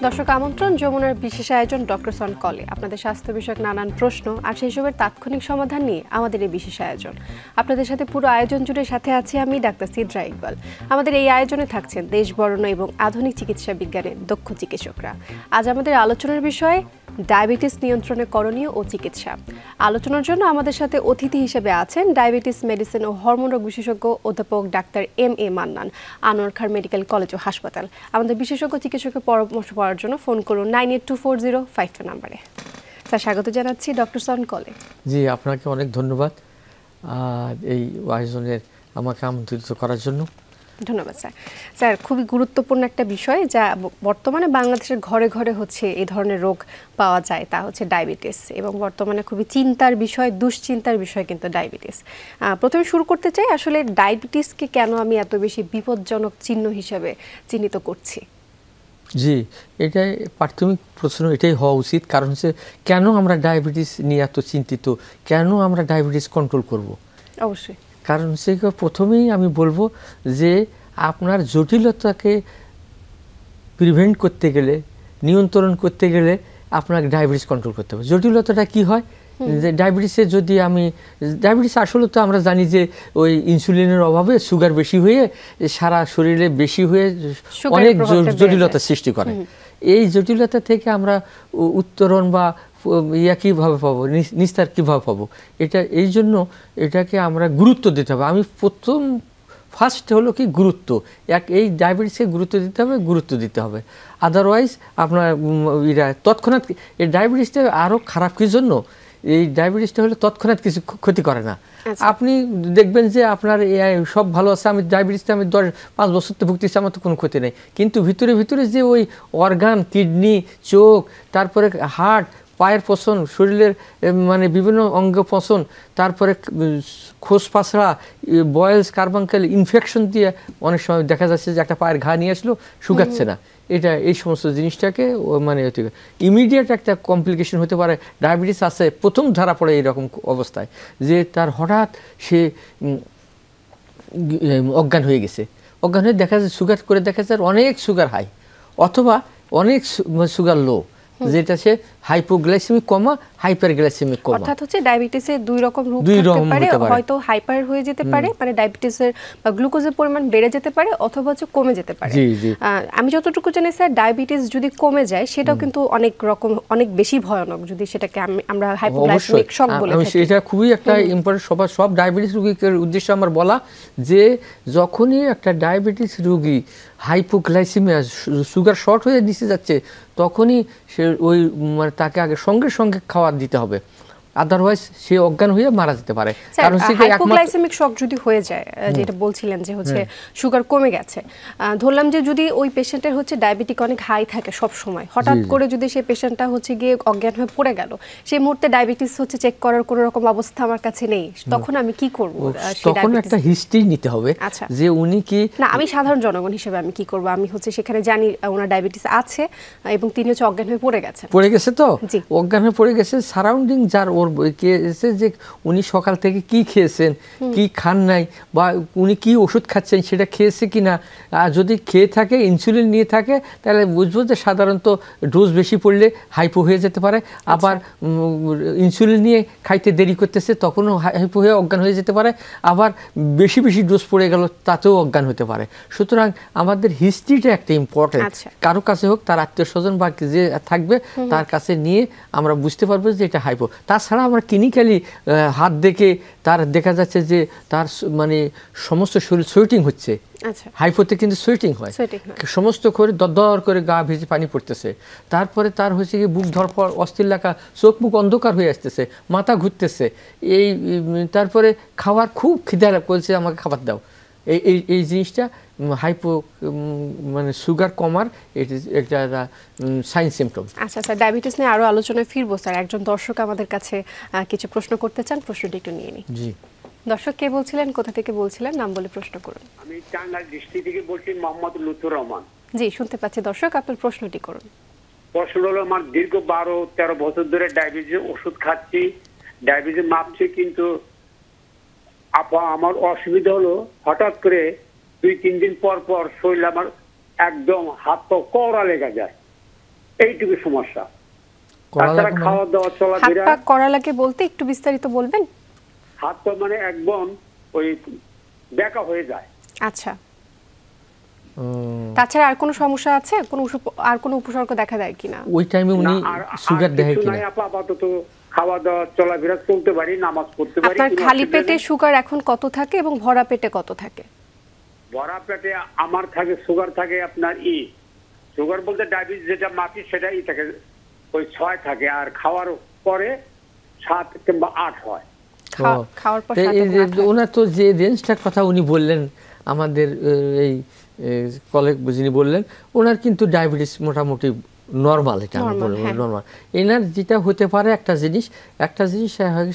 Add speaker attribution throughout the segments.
Speaker 1: দর্শক আমন্ত্রণ যমুনার বিশেষ আয়োজন ডক্টরস অন কলে। আপনাদের স্বাস্থ্য বিষয়ক নানান প্রশ্ন আর সেই সবের তাৎক্ষণিক সমাধান নিয়ে আমাদের এই বিশেষ আয়োজন। আপনাদের সাথে পুরো আয়োজন জুড়ে সাথে আছি আমি ডাক্তার সিদ্রা ইকবাল। আমাদের এই আয়োজনে থাকছেন দেশ বরণ্য এবং আধুনিক চিকিৎসা বিজ্ঞানে দক্ষ চিকিৎসকরা। আজ আমাদের আলোচনার বিষয় ডায়াবেটিস নিয়ন্ত্রণে করণীয় ও চিকিৎসা। আলোচনার জন্য আমাদের সাথে অতিথি হিসেবে আছেন ডায়াবেটিস মেডিসিন ও হরমোন রোগ বিশেষজ্ঞ অধ্যাপক ডাক্তার এম.এ. মান্নান, আনোয়ার খান মেডিকেল কলেজ ও হাসপাতাল। আমাদের বিশেষজ্ঞ চিকিৎসকের পরামর্শ পাওয়ার জন্য ফোন করুন 982405 নাম্বারে। স্যার, স্বাগত জানাচ্ছি ডক্টরস অন কলে।
Speaker 2: জি, আপনাকে অনেক ধন্যবাদ এই আয়োজনের আমাকে আমন্ত্রিত করার জন্য।
Speaker 1: ধন্যবাদ স্যার। স্যার, খুবই গুরুত্বপূর্ণ একটা বিষয় যা বর্তমানে বাংলাদেশের ঘরে ঘরে হচ্ছে এই ধরনের রোগ পাওয়া যায়, তা হচ্ছে ডায়াবেটিস, এবং বর্তমানে খুবই চিন্তার বিষয়, দুশ্চিন্তার বিষয় কিন্তু ডায়াবেটিস। প্রথমে শুরু করতে চাই, আসলে ডায়াবেটিসকে কেন আমি এত বেশি বিপজ্জনক চিহ্ন হিসেবে চিহ্নিত করছি?
Speaker 2: জি, এটাই প্রাথমিক প্রশ্ন, এটাই হওয়া উচিত। কারণ হচ্ছে কেন আমরা ডায়াবেটিস নিয়ে এত চিন্তিত, কেন আমরা ডায়াবেটিস কন্ট্রোল করব?
Speaker 1: অবশ্যই
Speaker 2: কারণ হচ্ছে প্রথমেই আমি বলবো যে আপনার জটিলতাকে প্রিভেন্ট করতে গেলে, নিয়ন্ত্রণ করতে গেলে আপনাকে ডায়াবেটিস কন্ট্রোল করতে হবে। জটিলতাটা কি হয় যে ডায়াবেটিসে যদি ডায়াবেটিস আসলে তো আমরা জানি যে ওই ইনসুলিনের অভাবে সুগার বেশি হয়ে সারা শরীরে বেশি হয়ে অনেক জটিলতা সৃষ্টি করে। এই জটিলতা থেকে আমরা উত্তরণ বা কীভাবে পাবো, নিস্তার কীভাবে পাবো, এই জন্য এটাকে আমরা গুরুত্ব দিতে হবে। আমি ফার্স্ট হলো কি গুরুত্ব, এই ডায়াবেটিসকে গুরুত্ব দিতে হবে। আদারওয়াইজ আপনার তৎক্ষণাৎ এই ডায়াবেটিসটা আরও খারাপ কি জন্য, এই ডায়াবেটিসটা হলে তৎক্ষণাৎ কিছু ক্ষতি করে না। আপনি দেখবেন যে আপনার সব ভালো আছে, আমি ডায়াবেটিসটা আমি 5 বছর তো ভুগতেছি, আমার তো কোনো ক্ষতি নেই, কিন্তু ভিতরে ভিতরে যে ওই অর্গান, কিডনি, চোখ, তারপরে হার্ট, পায়ের পছন, শরীরের মানে বিভিন্ন অঙ্গ পছন, তারপরে খোস পাছড়া, বয়েলস, কার্বাঙ্কেল ইনফেকশন দিয়ে অনেক সময় দেখা যাচ্ছে যে একটা পায়ের ঘা নিয়ে আসলো, শুকাচ্ছে না। এই সমস্ত জিনিসটাকে মানে ইমিডিয়েট একটা কমপ্লিকেশন হতে পারে। ডায়াবেটিস আছে প্রথম ধরা পড়ে এইরকম অবস্থায় যে তার হঠাৎ সে অজ্ঞান হয়ে গেছে, অজ্ঞান হয়ে দেখা যায় সুগার করে দেখা যায় অনেক সুগার হাই অথবা অনেক সুগার লো, যেটা সে হাইপোগ্লাইসেমিক কমা, হাইপারগ্লাইসেমিক কমা।
Speaker 1: অর্থাৎ হচ্ছে ডায়াবেটিসের দুই রকম রূপ থাকতে পারে, হয়তো হাইপার হয়ে যেতে পারে, মানে ডায়াবেটিসের বা গ্লুকোজের পরিমাণ বেড়ে যেতে পারে, অথবা হচ্ছে কমে যেতে পারে। আমি যতটুকু জানি স্যার, ডায়াবেটিস যদি কমে যায় সেটাও কিন্তু অনেক বেশি ভয়ানক, যদি সেটাকে আমরা হাইপোগ্লাইসেমিক শক বলে থাকি।
Speaker 2: এটা খুবই একটা ইম্পর্টেন্ট। সব ডায়াবেটিস রোগীর উদ্দেশ্যে আমার বলা যে যখনই একটা ডায়াবেটিস রোগী হাইপোগ্লাইসেমিয়া, সুগার শর্ট হয়ে নিচে যাচ্ছে, তখনই সে ওই মানে তাকে আগে সঙ্গে সঙ্গে খাবার দিতে হবে, আদারওয়াইজ সে অজ্ঞান হয়ে মারা যেতে পারে।
Speaker 1: কারণ হাইপোগ্লাইসেমিক শক যদি হয়ে যায়, যেটা বলছিলেন যে হচ্ছে সুগার কমে গেছে, ধরলাম যে যদি ওই পেশেন্টের হচ্ছে ডায়াবেটিক অনেক হাই থাকে সব সময়, হঠাৎ করে যদি সেই পেশেন্টটা হচ্ছে গিয়ে অজ্ঞান হয়ে পড়ে গেল, সেই মুহূর্তে ডায়াবেটিস হচ্ছে চেক করার কোনো রকম অবস্থা আমার কাছে নেই, তখন আমি কি করব?
Speaker 2: তখন একটা হিস্ট্রি নিতে হবে যে উনি কি
Speaker 1: না, আমি সাধারণ জনগণ হিসেবে আমি কি করব? আমি হচ্ছে সেখানে জানি ওনার ডায়াবেটিস আছে এবং তিনি হচ্ছে অজ্ঞান হয়ে পড়ে গেছে,
Speaker 2: তো অজ্ঞান হয়ে পড়ে গেছে, সারাউন্ডিং যার ওর খেয়েছে যে উনি সকাল থেকে কি খেয়েছেন, কি খান নাই, বা উনি কি ওষুধ খাচ্ছেন সেটা খেয়েছে কিনা। যদি খেয়ে থাকে, ইনসুলিন নিয়ে থাকে, তাহলে বুঝবো যে সাধারণত ডোজ বেশি পড়লে হাইপো হয়ে যেতে পারে। আবার ইনসুলিন নিয়ে খাইতে দেরি করতেছে, তখনও হাইপো হয়ে অজ্ঞান হয়ে যেতে পারে। আবার বেশি ডোজ পড়ে গেল, তাতেও অজ্ঞান হতে পারে। সুতরাং আমাদের হিস্ট্রিটা একটা ইম্পর্টেন্ট। কারো কাছে হোক, তার আত্মীয় স্বজন বা যে থাকবে তার কাছে নিয়ে আমরা বুঝতে পারবো যে এটা হাইপো। তাছাড়া আমরা ক্লিনিক্যালি হাত দেখে তার দেখা যাচ্ছে যে তার মানে সমস্ত শরীর সোয়েটিং হচ্ছে, হাইপোতে কিন্তু সোয়েটিং হয়, সমস্ত করে দরদর করে গা ভিজে পানি পড়তেছে, তারপরে তার হচ্ছে কি বুক ধরপড়, অস্থির লাগা, চোখ মুখ অন্ধকার হয়ে আসতেছে, মাথা ঘুরতেছে, তারপরে খাওয়ার খুব খিদা বলছে আমাকে খাবার দাও। এই জিনিসটা হাইপো মানে সুগার কমার একটা সাইন সিমটম।
Speaker 1: আচ্ছা স্যার, ডায়াবেটিস নিয়ে আরো আলোচনায় ফিরবো স্যার। একজন দর্শক আমাদের কাছে কিছু প্রশ্ন করতে চান, প্রশ্নটি একটু নিয়ে নিই।
Speaker 2: জি,
Speaker 1: দর্শক কে বলছিলেন, কোথা থেকে বলছিলেন, নাম বলে প্রশ্ন করুন।
Speaker 3: আমি টাঙ্গাইল ডিস্ট্রিক্ট থেকে বলছি, মোহাম্মদ লুৎফর রহমান।
Speaker 1: জি, শুনতে পাচ্ছি দর্শক, আপনার প্রশ্নটি করুন।
Speaker 3: প্রশ্ন হলো, আমার দীর্ঘ 12-13 বছর ধরে ডায়াবেটিসের ওষুধ খাচ্ছি, ডায়াবেটিস মাপছি, কিন্তু আমার অসুবিধা হলো হঠাৎ করে 2-3 দিন পর পর শরীর আমার একদম হাত পা কড়া লেগে যায়, এইটুকু সমস্যা।
Speaker 2: করা
Speaker 3: তাছাড়া
Speaker 2: লাগে
Speaker 3: খাওয়া দাওয়া
Speaker 1: হাত
Speaker 3: চলাফেরা,
Speaker 1: পা করা লাগে বলতে একটু বিস্তারিত বলবেন?
Speaker 3: হাত পা মানে একদম ওই বেঁকা হয়ে যায়।
Speaker 1: আচ্ছা, তাছাড়া আর কোনো সমস্যা আছে? আর কোনো উপসর্গ দেখা দেয় কিনা?
Speaker 2: ওই টাইমে উনি সুগার দেখে কিনা?
Speaker 3: আপাতত খাওয়া দাওয়া চলাফেরা চলতে পারি, নামাজ পড়তে পারি।
Speaker 1: আপনার খালি পেটে সুগার এখন কত থাকে এবং ভরা পেটে কত থাকে?
Speaker 3: ভরা পেটে আমার থাকে সুগার থাকে আপনার সুগার বলতে ডায়াবেটিস যেটা মাপি সেটাই থাকে ওই 6 থাকে, আর খাওয়ার পরে 7 কিংবা 8 হয়।
Speaker 1: খাওয়ার পর
Speaker 2: ওনার তো যে রেঞ্জটার কথা উনি বললেন, আমাদের এই কলিগ যিনি বললেন, ওনার কিন্তু ডায়াবেটিস মোটামুটি নর্মাল, এটা নর্মাল। এনার যেটা হতে পারে একটা জিনিস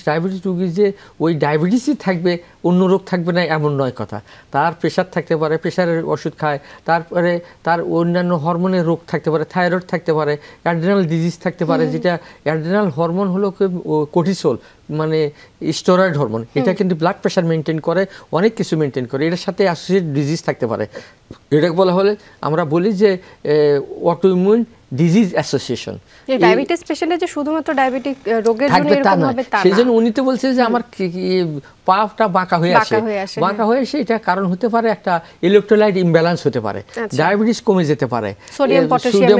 Speaker 2: ডায়াবেটিস রোগী যে ওই ডায়াবেটিসই থাকবে, অন্য রোগ থাকবে না এমন নয় কথা। তার প্রেশার থাকতে পারে, প্রেশারের ওষুধ খায়, তারপরে তার অন্যান্য হরমোনের রোগ থাকতে পারে, থাইরয়েড থাকতে পারে, অ্যাড্রেনাল ডিজিজ থাকতে পারে, যেটা অ্যাড্রেনাল হরমোন হলো কর্টিসল, মানে স্টেরয়েড হরমোন। এটা কিন্তু ব্লাড প্রেশার মেনটেন করে, অনেক কিছু মেনটেন করে। এটার সাথে অ্যাসোসিয়েটেড ডিজিজ থাকতে পারে। এটাকে বলা হলে আমরা বলি যে অটোইমিউন ডিজিজ অ্যাসোসিয়েশন।
Speaker 1: ডায়াবেটিস পেশেন্টের যে শুধুমাত্র ডায়াবেটিক রোগের জন্য এরকম হবে তা না।
Speaker 2: সেজন্য উনি তো বলছে যে আমার পাটা বাঁকা হয়ে আসে, বাঁকা হয়ে আসে। এটা কারণ হতে পারে একটা ইলেকট্রোলাইট ইমব্যালেন্স হতে পারে, ডায়াবেটিস কমে যেতে পারে, সোডিয়াম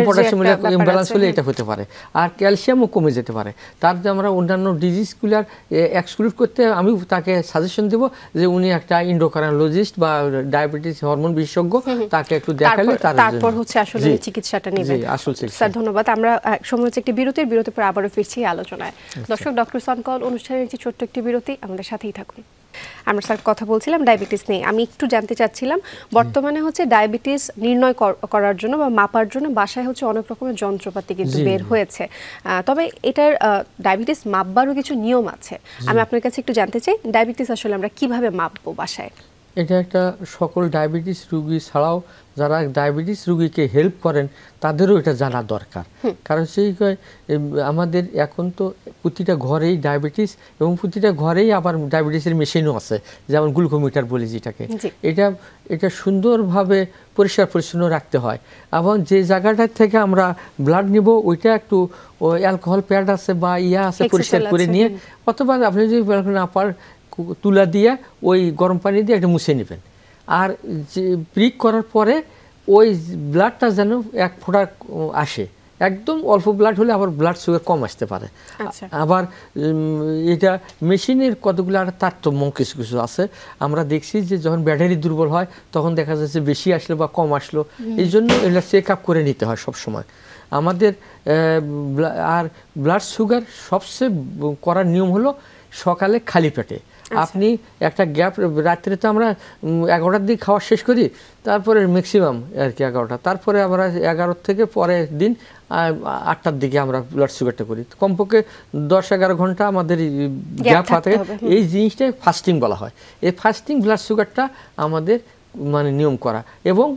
Speaker 2: পটাশিয়ামের ইমব্যালেন্স হলে এটা হতে পারে, আর ক্যালসিয়ামও কমে যেতে পারে। তার যে আমরা অন্যান্য ডিজিজগুলার এক্সক্লুড করতে আমি তাকে সাজেশন দেব যে উনি একটা এন্ডোক্রাইনোলজিস্ট বা ডায়াবেটিস হরমোন বিশেষজ্ঞ, তাকে একটু দেখালে
Speaker 1: তারপর হচ্ছে আসলে চিকিৎসাটা নেবেন। স্যার ধন্যবাদ। আমরা সময় হচ্ছে একটি বিরতির পর আবারও ফিরছি আলোচনায়। দর্শক, ডক্টর সন কল অনুষ্ঠানের যে ছোট্ট একটি বিরতি, আমাদের সাথেই থাকুন। আমরা স্যার কথা বলছিলাম ডায়াবেটিস নিয়ে। আমি একটু জানতে চাচ্ছিলাম, বর্তমানে হচ্ছে ডায়াবেটিস নির্ণয় করার জন্য বা মাপার জন্য বাসায় হচ্ছে অনেক রকমের যন্ত্রপাতি কিন্তু বের হয়েছে, তবে এটার ডায়াবেটিস মাপবারও কিছু নিয়ম আছে। আমি আপনার কাছে একটু জানতে চাই, ডায়াবেটিস আসলে আমরা কিভাবে মাপবো বাসায়?
Speaker 2: এটা একটা সকল ডায়াবেটিস রোগী ছাড়াও যারা ডায়াবেটিস রোগীকে হেল্প করেন তাদেরও এটা জানা দরকার। কারণ সেই আমাদের এখন তো প্রতিটা ঘরেই ডায়াবেটিস, এবং প্রতিটা ঘরেই আবার ডায়াবেটিসের মেশিনও আছে, যেমন গ্লুকোমিটার বলি যেটাকে। এটা সুন্দরভাবে পরিষ্কার পরিচ্ছন্ন রাখতে হয়, এবং যে জায়গাটা থেকে আমরা ব্লাড নিব ওইটা একটু অ্যালকোহল প্যাড আছে বা আছে পরিষ্কার করে নিয়ে, অথবা আপনি যদি না পার তুলা দিয়ে ওই গরম পানি দিয়ে একটা মুছে নেবেন। আর যে প্রিক করার পরে ওই ব্লাডটা যেন এক ফোঁটা আসে, একদম অল্প ব্লাড হলে আবার ব্লাড সুগার কম আসতে পারে। আবার এটা মেশিনের কতগুলো আর তারতম্য কিছু কিছু আছে। আমরা দেখছি যে যখন ব্যাটারি দুর্বল হয় তখন দেখা যাচ্ছে বেশি আসলো বা কম আসলো, এই জন্য এটা চেক আপ করে নিতে হয় সবসময় আমাদের। আর ব্লাড সুগার সবচেয়ে করার নিয়ম হলো সকালে খালি পেটে। আপনি একটা গ্যাপ, রাত্রে তো আমরা 11টার দিকে খাওয়া শেষ করি, তারপরে ম্যাক্সিমাম আর কি 11টা, তারপরে আমরা 11 থেকে পরের দিন 8টার দিকে আমরা ব্লাড সুগারটা করি। কমপক্ষে 10-11 ঘন্টা আমাদের গ্যাপ থাকে। এই জিনিসটাই ফাস্টিং বলা হয়। এই ফাস্টিং ব্লাড সুগারটা আমাদের মানে নিয়ম করা। এবং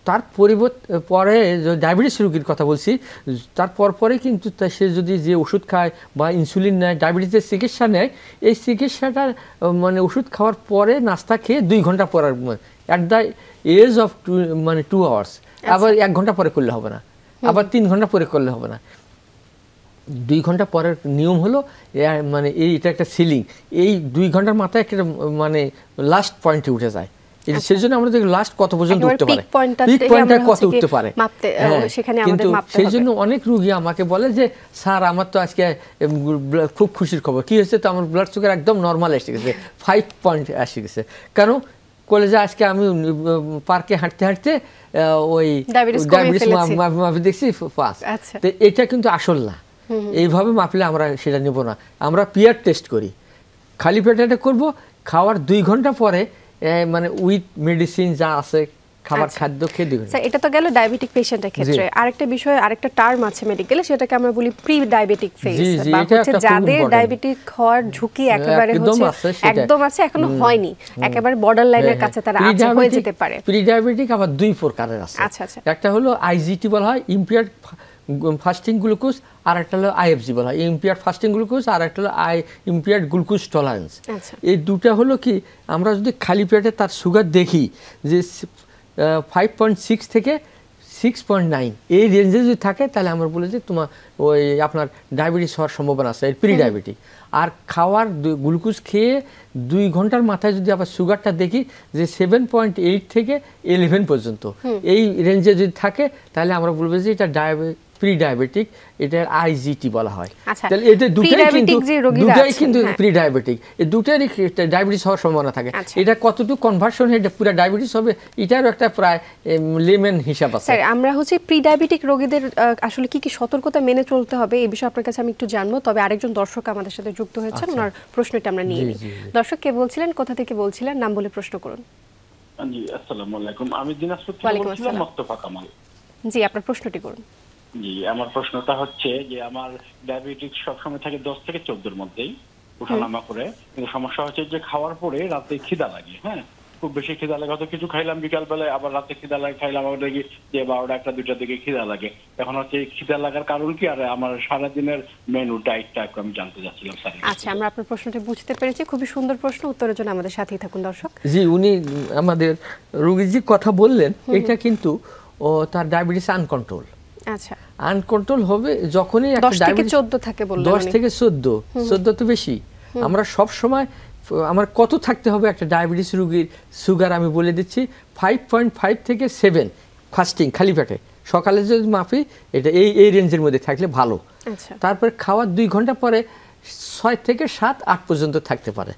Speaker 2: তার পরে ডায়াবেটিস রোগীর কথা বলছি, তারপর কিন্তু সে যদি যে ওষুধ খায় বা ইনসুলিন নেয়, ডায়াবেটিসের চিকিৎসা নেয়, এই চিকিৎসাটা মানে ওষুধ খাওয়ার পরে নাস্তা খেয়ে 2 ঘন্টা পর, at the age of 2 hours. আবার 1 ঘন্টা পরে করলে হবে না, আবার 3 ঘন্টা পরে করলে হবে না। 2 ঘন্টা পরের নিয়ম হলো মানে এটা একটা সিলিং, এই 2 ঘন্টার মাথায় একটা মানে লাস্ট পয়েন্টে উঠে যায়। সেজন্য আমরা দেখি লাস্ট কত পর্যন্ত উঠতে পারে, পিক পয়েন্টটা কত উঠতে পারে। কিন্তু সেই জন্য অনেক রোগী আমাকে বলে যে স্যার আমার তো আজকে খুব খুশির খবর, কি হয়েছে, তো আমার ব্লাড সুগার একদম নর্মাল এসে গেছে, 5 পয়েন্ট এসে গেছে। কেন? কলেজে আজকে আমি পার্কে হাঁটতে হাঁটতে ওই ডায়াবেটিস মাপে দেখছি 5। তো এটা কিন্তু আসল না, এইভাবে মাপলে আমরা সেটা নেব না। আমরা পিয়ার টেস্ট করি, খালি পেটে করব, খাওয়ার 2 ঘন্টা পরে মানে উইথ মেডিসিন যা আছে খাবার খাদ্য খেয়ে দিবেন।
Speaker 1: স্যার, এটা তো গেল ডায়াবেটিক পেশেন্টের ক্ষেত্রে। আরেকটা বিষয়, আরেকটা টার্ম আছে মেডিকেলে, সেটাকে আমরা বলি প্রি ডায়াবেটিক ফেজ, বা হচ্ছে যাদের ডায়াবেটিক হওয়ার ঝুঁকি একেবারে হচ্ছে একদম আছে, এখনো হয়নি, একেবারে বর্ডার লাইনের কাছে তারা আছে, হয়ে যেতে পারে।
Speaker 2: প্রি ডায়াবেটিক আবার 2 প্রকারের আছে। একটা হলো আইজিটি বলা হয়, ইম্পেয়ার্ড ফাস্টিং গ্লুকোজ, আর একটা হলো আইএফজি বলা হয়, ইম্পেয়ার্ড ফাস্টিং গ্লুকোজ, আর একটা হলো ইম্পেয়ার্ড গ্লুকোজ টলারেন্স। এই দুটা হলো কি, আমরা যদি খালি পেটে তার সুগার দেখি যে 5.6 থেকে 6.9 এই রেঞ্জে যদি থাকে তাহলে আমরা বলি যে তোমার ওই আপনার ডায়াবেটিস হওয়ার সম্ভাবনা আছে, প্রি ডায়াবেটিক। আর খাওয়ার গ্লুকোজ খেয়ে 2 ঘন্টার মাথায় যদি আবার সুগারটা দেখি যে 7.8 থেকে 11 পর্যন্ত এই রেঞ্জে যদি থাকে তাহলে আমরা বলবো যে এটা প্রি ডায়াবেটিক, এটার আইজিটি বলা হয়। তাহলে এটা দুটাই কিন্তু প্রি ডায়াবেটিক, এই দুটারই ডায়াবেটিস হওয়ার সম্ভাবনা থাকে। এটা কতটুকু কনভার্সন হয়ে পুরো ডায়াবেটিস হবে এটারও একটা প্রায় লেমেন হিসাব আছে।
Speaker 1: স্যার আমরা হচ্ছে প্রি ডায়াবেটিক রোগীদের আসলে কি কি সতর্কতা মেনে চলতে হবে এই বিষয়ে আপনার কাছে আমি একটু জানবো। তবে আরেকজন দর্শক আমাদের সাথে যুক্ত হয়েছেন, ওনার প্রশ্নটা আমরা নিয়ে নিই। দর্শক কে বলছিলেন, কোথা থেকে বলছিলেন, নাম বলে প্রশ্ন করুন।
Speaker 4: জি আসসালামু আলাইকুম, আমি দিনাজপুর থেকে বলছিলাম মোস্তফা কামাল।
Speaker 1: জি আপনার প্রশ্নটি করুন।
Speaker 4: জি আমার প্রশ্নটা হচ্ছে যে আমার ডায়াবেটিস সবসময় থাকে 10 থেকে 14 মধ্যেই ওঠানামা করে, কিন্তু সমস্যা হচ্ছে যে খাওয়ার পরে রাতে খিদা লাগে। হ্যাঁ খুব বেশি খিদা লাগে, হয়তো কিছু খাইলাম বিকাল বেলায়, আবার রাতে খিদা লাগে, খাইলাম আবার দেখি যে 12টা 1টা 2টার দিকে খিদা লাগে। এখন হচ্ছে খিদা লাগার কারণ কি আর আমার সারাদিনের মেনু ডায়েটটা একটু আমি জানতে চাচ্ছিলাম স্যার।
Speaker 1: আচ্ছা আমরা আপনার প্রশ্নটি বুঝতে পেরেছি, খুবই সুন্দর প্রশ্ন, উত্তরের জন্য আমাদের সাথেই থাকুন দর্শক।
Speaker 2: জি উনি আমাদের রোগী যে কথা বললেন এটা কিন্তু তার ডায়াবেটিস আনকন্ট্রোল।
Speaker 1: আচ্ছা
Speaker 2: আনকন্ট্রোল হবে যখনই
Speaker 1: 10 থেকে 14 থাকে বললেন।
Speaker 2: 10 থেকে 14 তো বেশি। আমরা সব সময় আমার কত থাকতে হবে একটা ডায়াবেটিস রোগীর সুগার আমি বলে দিচ্ছি 5.5 থেকে 7 ফাস্টিং খালি পেটে সকালে যদি মাপি এটা এই রেঞ্জের মধ্যে থাকলে ভালো।
Speaker 1: আচ্ছা
Speaker 2: তারপর খাওয়ার 2 ঘন্টা পরে 6 থেকে 7 8 পর্যন্ত থাকতে পারে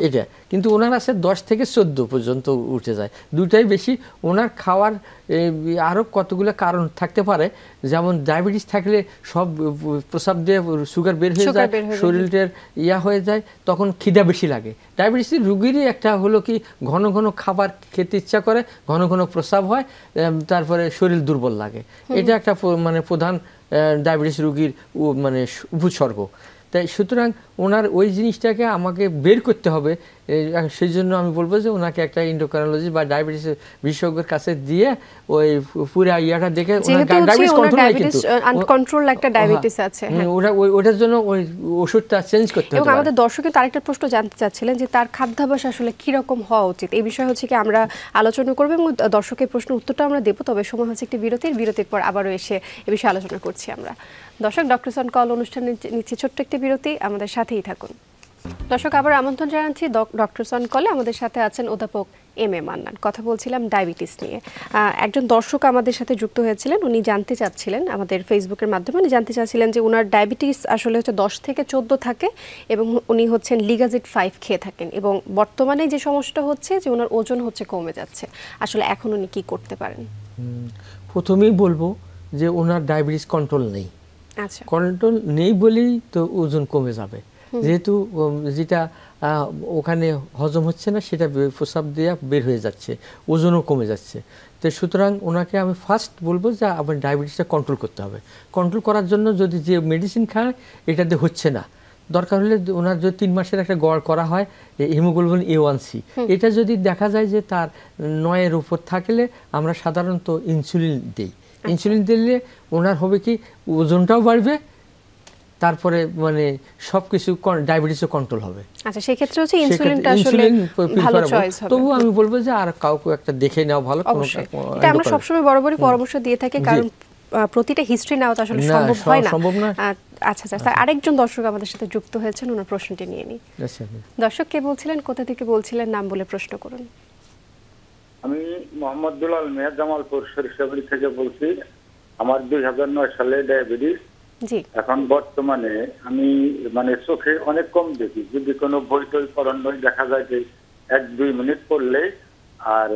Speaker 2: এটা, কিন্তু ওনার আছে 10 থেকে 14 পর্যন্ত উঠে যায়, দুটাই বেশি। ওনার খাওয়ার আরও কতগুলো কারণ থাকতে পারে, যেমন ডায়াবেটিস থাকলে সব প্রস্রাব দিয়ে সুগার বের হয়ে যায়, শরীরের হয়ে যায়, তখন খিদা বেশি লাগে। ডায়াবেটিসের রুগীরই একটা হলো কি ঘন ঘন খাবার খেতে ইচ্ছা করে, ঘন ঘন প্রস্রাব হয়, তারপরে শরীর দুর্বল লাগে। এটা একটা মানে প্রধান ডায়াবেটিস রুগীর মানে উপসর্গ। তাই সুতরাং ওনার ওই জিনিসটাকে আমাকে বের করতে হবে, সেই জন্য আমি বলবো যে ওনাকে একটা এন্ডোক্রাইনোলজিস্ট বা ডায়াবেটিস বিশেষজ্ঞের কাছে দিয়ে ওই পুরো ইয়াটা দেখে
Speaker 1: ডায়াবেটিস আনকন্ট্রোল একটা ডায়াবেটিস আছে,
Speaker 2: ওটার জন্য ওই ওষুধটা চেঞ্জ করতে হবে।
Speaker 1: এবং আমাদের দর্শক কিন্তু আরেকটা প্রশ্ন জানতে চাচ্ছিলেন যে তার খাদ্যাভ্যাস আসলে কি রকম হওয়া উচিত, এই বিষয়ে হচ্ছে কি আমরা আলোচনা করব এবং দর্শকের প্রশ্ন উত্তরটা আমরা দেব। তবে সময় হচ্ছে একটি বিরতির পর আবারও এসে এই বিষয়ে আলোচনা করছি আমরা। দর্শক ডক্টরস অন কল অনুষ্ঠান নিচ্ছে ছোট্ট একটি বিরতি, আমাদের সাথেই থাকুন। দর্শক আবার আমন্ত্রণ জানাচ্ছি ডক্টরস অন কলে। আমাদের সাথে আছেন অধ্যাপক এম এ মান্নান। কথা বলছিলাম ডায়াবেটিস নিয়ে। একজন দর্শক আমাদের সাথে যুক্ত হয়েছিলেন, উনি জানতে চাচ্ছিলেন আমাদের ফেসবুকের মাধ্যমে, উনি জানতে চাচ্ছিলেন যে ওনার ডায়াবেটিস আসলে হচ্ছে 10 থেকে 14 থাকে এবং উনি হচ্ছেন লিগাজিট 5 খেয়ে থাকেন এবং বর্তমানে যে সমস্যাটা হচ্ছে যে ওনার ওজন হচ্ছে কমে যাচ্ছে, আসলে এখন উনি কি করতে পারেন?
Speaker 2: প্রথমেই বলবো যে ওনার ডায়াবেটিস কন্ট্রোল নেই।
Speaker 1: আচ্ছা
Speaker 2: কন্ট্রোল নেই বলেই তো ওজন কমে যাবে, যেহেতু যেটা ওখানে হজম হচ্ছে না সেটা প্রস্রাব দিয়ে বের হয়ে যাচ্ছে, ওজনও কমে যাচ্ছে। তো সুতরাং ওনাকে আমি ফার্স্ট বলবো যে আপনার ডায়াবেটিসটা কন্ট্রোল করতে হবে। কন্ট্রোল করার জন্য যদি যে মেডিসিন খায় এটাতে হচ্ছে না, দরকার হলে ওনার যদি 3 মাসের একটা গড় করা হয় হিমোগ্লোবিন A1C, এটা যদি দেখা যায় যে তার 9-এর উপর থাকলে আমরা সাধারণত ইনসুলিন দিই। ইনসুলিন দিলে ওনার হবে কি ওজনটাও বাড়বে, তারপরে মানে সবকিছু ডায়াবেটিসও কন্ট্রোল হবে।
Speaker 1: আচ্ছা সেই ক্ষেত্রে হচ্ছে ইনসুলিনটা আসলে ভালো চয়েস হবে।
Speaker 2: তবু আমি বলবো যে আর কাউকে একটা দেখে নেওয়া ভালো।
Speaker 1: এটা আমরা সবসময় বরাবরই পরামর্শ দিয়ে থাকি, কারণ প্রতিটা হিস্ট্রি নেওয়া তো আসলে সম্ভব হয় না। আচ্ছা স্যার আরেকজন দর্শক আমাদের সাথে যুক্ত হয়েছেন, ওনার প্রশ্নটি নিয়ে নিই। দর্শক কে বলছিলেন, কোথা থেকে বলছিলেন, নাম বলে প্রশ্ন করুন।
Speaker 5: আমি মোহাম্মদ দুলাল মিয়া জামালপুর সরিষাবাড়ি থেকে বলছি। আমার 2009 সালে ডায়াবেটিস। জি এখন বর্তমানে আমি মানে চোখে অনেক কম দেখি, যদি কোনো বই টই পড়ানো দেখা যায় যে 1-2 মিনিট পড়লে আর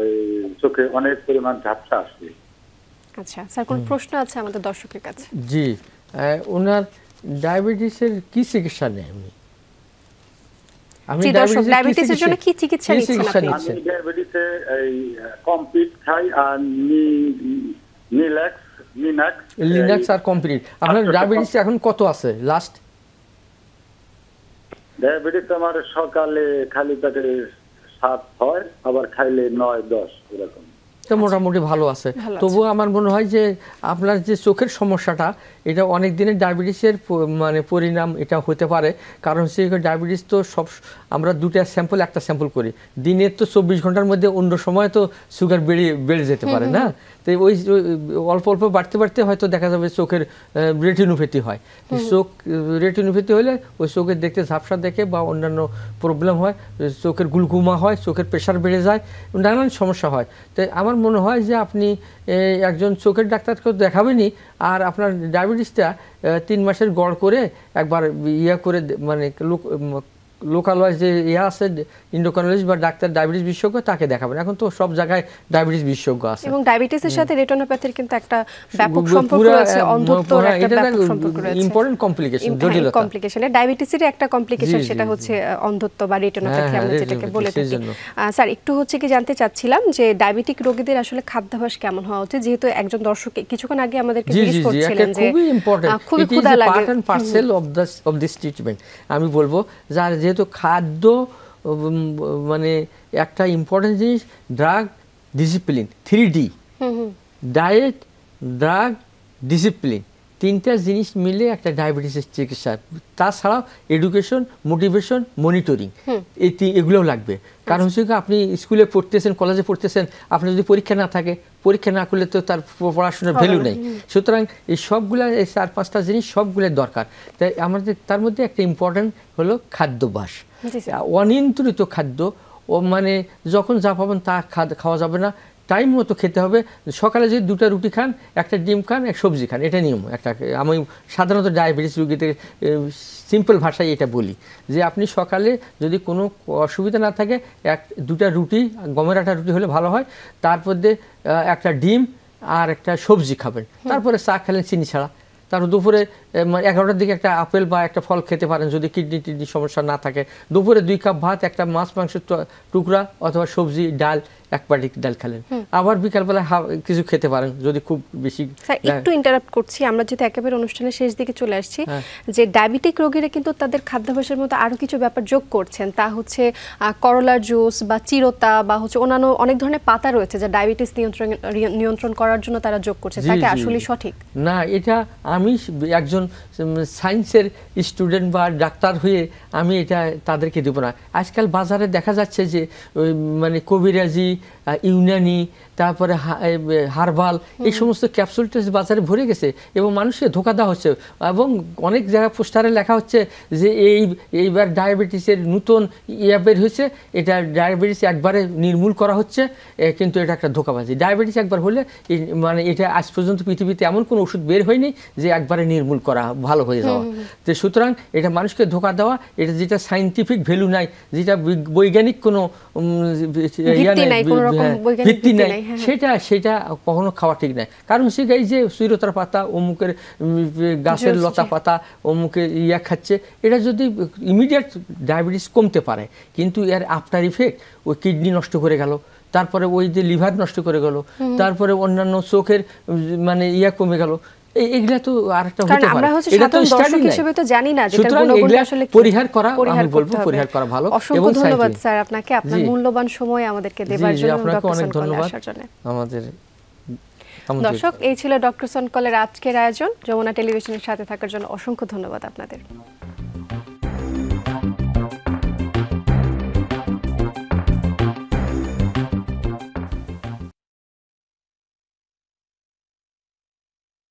Speaker 5: চোখে অনেক পরিমাণ ঝাপসা আসে।
Speaker 1: আচ্ছা স্যার কোন প্রশ্ন আছে আমাদের দর্শকের কাছে?
Speaker 2: জি ওনার ডায়াবেটিসের কি চিকিৎসা নেন?
Speaker 1: আমি ডায়াবেটিসের জন্য কি চিকিৎসা নিচ্ছেন আপনি?
Speaker 5: আমি ডায়াবেটিসে এই কমপ্লিট খাই আর লিনাক্স
Speaker 2: আর কমপ্লিট। আপনার ডায়াবেটিস এখন কত আছে লাস্ট?
Speaker 5: ডায়াবেটিস আমার সকালে খালি পেটে 7 হয়, আবার খাইলে 9-10 এরকম।
Speaker 2: তো মোটামুটি ভালো আছে। তবুও আমার মনে হয় যে আপনার যে চোখের সমস্যাটা এটা অনেক দিনের ডায়াবেটিসের মানে পরিণাম এটা হতে পারে, কারণ হচ্ছে ডায়াবেটিস তো সব আমরা 2টা স্যাম্পল একটা স্যাম্পল করি, দিনের তো 24 ঘন্টার মধ্যে অন্য সময় তো সুগার বেড়ে যেতে পারে না। তো ওই অল্প অল্প বাড়তে বাড়তে হয়তো দেখা যাবে চোখের রেটিনোপ্যাথি হয়। চোখ রেটিনোপ্যাথি হলে ওই চোখের দেখতে ঝাপসা দেখে বা অন্যান্য প্রবলেম হয়, চোখের গুলগুমা হয়, চোখের প্রেশার বেড়ে যায়, নানান সমস্যা হয়। তাই আমার মনে হয় যে আপনি একজন চোখের ডাক্তারকে দেখাবেনই, আর আপনার ডায়াবেটিসটা 3 মাসের গড় করে একবার ইয়া করে মানে লোকালয় যে আছে এন্ডোক্রাইনোলজিস্ট বা ডাক্তার ডায়াবেটিস বিশেষজ্ঞ তাকে দেখাবেন। এখন তো সব জায়গায় ডায়াবেটিস বিশেষজ্ঞ আছে।
Speaker 1: এবং ডায়াবেটিসের সাথে রেটিনোপ্যাথির কিন্তু একটা ব্যাপক সম্পর্ক রয়েছে, অন্ধত্বর একটা ব্যাপক সম্পর্ক রয়েছে,
Speaker 2: ইম্পর্টেন্ট কমপ্লিকেশন, জটিলতা
Speaker 1: কমপ্লিকেশন। ডায়াবেটিসের একটা কমপ্লিকেশন সেটা হচ্ছে অন্ধত্ব বা রেটিনোপ্যাথি আমরা যেটাকে বলে থাকি। স্যার একটু হচ্ছে কি জানতে চাচ্ছিলাম যে ডায়াবেটিক রোগীদের আসলে খাদ্যাভ্যাস কেমন হওয়া উচিত, যেহেতু একজন দর্শক কিছুক্ষণ আগে আমাদেরকে জিজ্ঞেস করছিলেন যে
Speaker 2: খুবই ইম্পর্টেন্ট,
Speaker 1: খুবই ক্ষুধা লাগে,
Speaker 2: part and parcel of this treatment. আমি বলবো যার যেহেতু খাদ্য মানে একটা ইম্পর্টেন্ট জিনিস, drug discipline, 3D, diet, drug, discipline, 3টা জিনিস মিলে একটা ডায়াবেটিসের চিকিৎসা। তাছাড়াও এডুকেশন, মোটিভেশন, মনিটরিং, এগুলোও লাগবে। কারণ হচ্ছে আপনি স্কুলে পড়তেছেন, কলেজে পড়তেছেন, আপনার যদি পরীক্ষা না থাকে, পরীক্ষা না করলে তো তার পড়াশোনার ভ্যালু নেই। সুতরাং এই সবগুলা, এই 4-5টা জিনিস সবগুলোর দরকার। তাই আমাদের তার মধ্যে একটা ইম্পর্টেন্ট হলো খাদ্যাভ্যাস। অনিয়ন্ত্রিত খাদ্য, ও মানে যখন যা পাবেন তা খাওয়া যাবে না, টাইম মতো খেতে হবে। সকালে যদি 2টা রুটি খান, 1টা ডিম খান, 1 সবজি খান, এটা নিয়ম। একটা আমি সাধারণত ডায়াবেটিস রোগীদের সিম্পল ভাষায় এটা বলি যে আপনি সকালে যদি কোনো অসুবিধা না থাকে 2টা রুটি, গমের আটা রুটি হলে ভালো হয়, তারপর দিয়ে 1টা ডিম আর 1টা সবজি খাবেন, তারপরে চা খেলেন চিনি ছাড়া। তারপর দুপুরে 11টার দিকে একটা আপেল বা একটা ফল খেতে পারেন যদি কিডনি সমস্যা না থাকে। দুপুরে 2 কাপ ভাত, 1টা মাছ মাংসের টুকরা অথবা সবজি, ডাল, 1 বাটি ডাল খেলেন। আবার বিকালবেলা কিছু খেতে পারেন যদি খুব বেশি।
Speaker 1: স্যার একটু ইন্টারাপ্ট করছি, আমরা যেহেতু একেবারে অনুষ্ঠানের শেষ দিকে চলে আসছি, যে ডায়াবেটিক রোগীরা কিন্তু তাদের খাদ্যাভ্যাসের মধ্যে আরো কিছু ব্যাপার যোগ করছেন, তা হচ্ছে করলার জুস বা চিরতা বা হচ্ছে অন্যান্য অনেক ধরনের পাতা রয়েছে যা ডায়াবেটিস নিয়ন্ত্রণ করার জন্য তারা যোগ করছে। তা কি আসলে সঠিক?
Speaker 2: না, এটা আমি একজন সায়েন্সের স্টুডেন্ট বা ডাক্তার হয়ে আমি এটা তাদেরকে দেব না। আজকাল বাজারে দেখা যাচ্ছে যে মানে কবিরাজি, ইউনানি, তারপরে হার্বাল, এই সমস্ত ক্যাপসুল টেস্ট বাজারে ভরে গেছে এবং মানুষকে ধোঁকা দেওয়া হচ্ছে। এবং অনেক জায়গায় পোস্টারে লেখা হচ্ছে যে এইবার ডায়াবেটিসের নতুন ইয়া বের হয়েছে, এটা ডায়াবেটিস একবারে নির্মূল করা হচ্ছে, কিন্তু এটা একটা ধোঁকাবাজি। ডায়াবেটিস একবার হলে মানে এটা আজ পর্যন্ত পৃথিবীতে এমন কোনো ওষুধ বের হয়নি যে একবারে নির্মূল করা ভালো হয়ে যাওয়া। তো সুতরাং এটা মানুষকে ধোঁকা দেওয়া, এটা যেটা সায়েন্টিফিক ভ্যালু নাই, যেটা বৈজ্ঞানিক কোনো ভিত্তি নাই, সেটা কখনো খাওয়া ঠিক নাই। কারণ সে এই যে চিরতার পাতা, অমুকের গাছের লতা পাতা, অমুকের ইয়া খাচ্ছে, এটা যদি ইমিডিয়েট ডায়াবেটিস কমতে পারে, কিন্তু এর আফটার ইফেক্ট ওই কিডনি নষ্ট করে গেল, তারপরে ওই যে লিভার নষ্ট করে গেল, তারপরে অন্যান্য চোখের মানে ইয়া কমে গেল, এগুলা তো আরেকটা হতে পারে। এটা তো দর্শক হিসেবে তো জানি না যেটা গুণগুণ আসলে পরিহার করা, আমি বলবো পরিহার করা ভালো।
Speaker 1: অসংখ্য ধন্যবাদ স্যার আপনাকে, আপনার মূল্যবান সময় আমাদেরকে দেবার জন্য।
Speaker 2: আপনাকে অনেক ধন্যবাদ আমাদের
Speaker 1: দর্শক। এই ছিল ডক্টর সন কলের আজকের আয়োজন। যমুনা টেলিভিশনের সাথে থাকার জন্য অসংখ্য ধন্যবাদ আপনাদের।